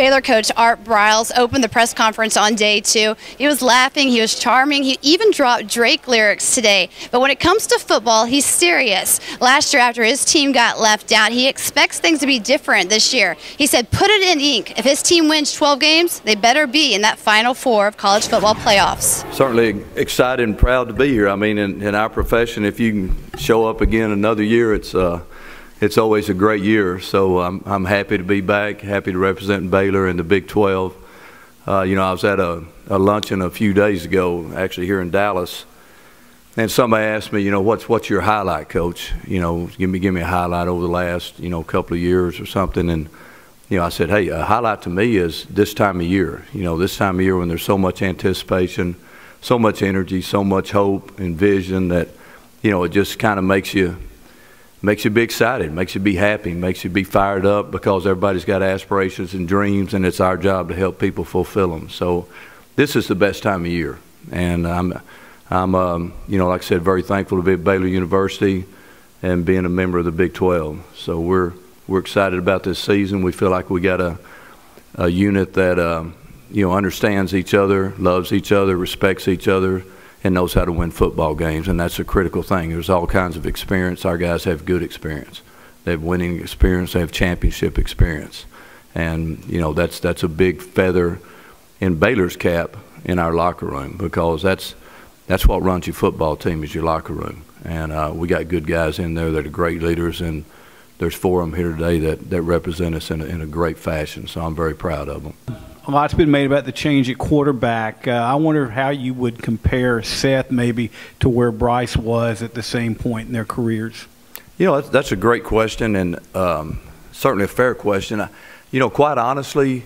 Baylor coach Art Briles opened the press conference on day 2. He was laughing, he was charming, he even dropped Drake lyrics today. But when it comes to football, he's serious. Last year, after his team got left out, he expects things to be different this year. He said, put it in ink. If his team wins 12 games, they better be in that Final Four of college football playoffs. Certainly excited and proud to be here. I mean, in our profession, if you can show up again another year, it's always a great year. So I'm happy to be back, happy to represent Baylor in the Big 12. You know, I was at a luncheon a few days ago, actually here in Dallas, and somebody asked me, you know, what's your highlight, Coach? You know, give me a highlight over the last, you know, couple of years or something. And you know, I said, hey, a highlight to me is this time of year. You know, this time of year when there's so much anticipation, so much energy, so much hope and vision that, you know, it just kind of makes you be excited, makes you be happy, makes you be fired up, because everybody's got aspirations and dreams, and it's our job to help people fulfill them. So this is the best time of year, and I'm you know, like I said, very thankful to be at Baylor University and being a member of the Big 12. So we're excited about this season. We feel like we got a unit that you know, understands each other, loves each other, respects each other, and knows how to win football games, and that's a critical thing. There's all kinds of experience. Our guys have good experience. They have winning experience. They have championship experience, and you know, that's a big feather in Baylor's cap in our locker room, because that's what runs your football team, is your locker room. And we got good guys in there that are great leaders, and there's 4 of them here today that represent us in a great fashion. So I'm very proud of them. A lot's been made about the change at quarterback. I wonder how you would compare Seth maybe to where Bryce was at the same point in their careers. You know, that's a great question, and certainly a fair question. You know, quite honestly,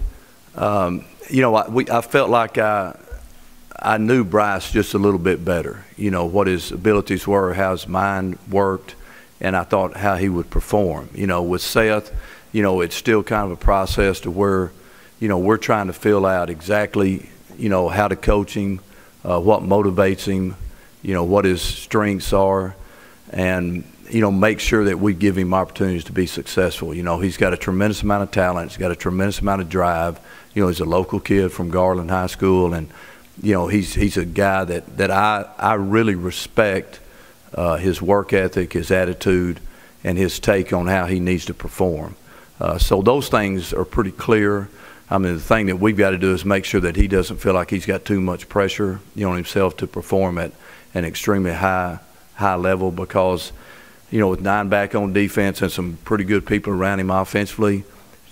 you know, I felt like I knew Bryce just a little bit better. You know, what his abilities were, how his mind worked, and I thought how he would perform. You know, with Seth, you know, it's still kind of a process to where, you know, we're trying to fill out exactly, you know, how to coach him, what motivates him, you know, what his strengths are, and, you know, make sure that we give him opportunities to be successful. You know, he's got a tremendous amount of talent. He's got a tremendous amount of drive. You know, he's a local kid from Garland High School, and, you know, he's a guy that I really respect his work ethic, his attitude, and his take on how he needs to perform. So those things are pretty clear. I mean, the thing that we've got to do is make sure that he doesn't feel like he's got too much pressure, you know, on himself to perform at an extremely high level, because, you know, with 9 back on defense and some pretty good people around him offensively, you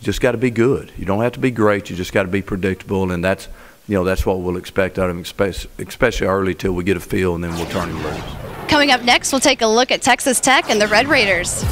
just got to be good. You don't have to be great. You just got to be predictable, and that's, you know, that's what we'll expect out of him, especially early till we get a feel, and then we'll turn him loose. Coming up next, we'll take a look at Texas Tech and the Red Raiders.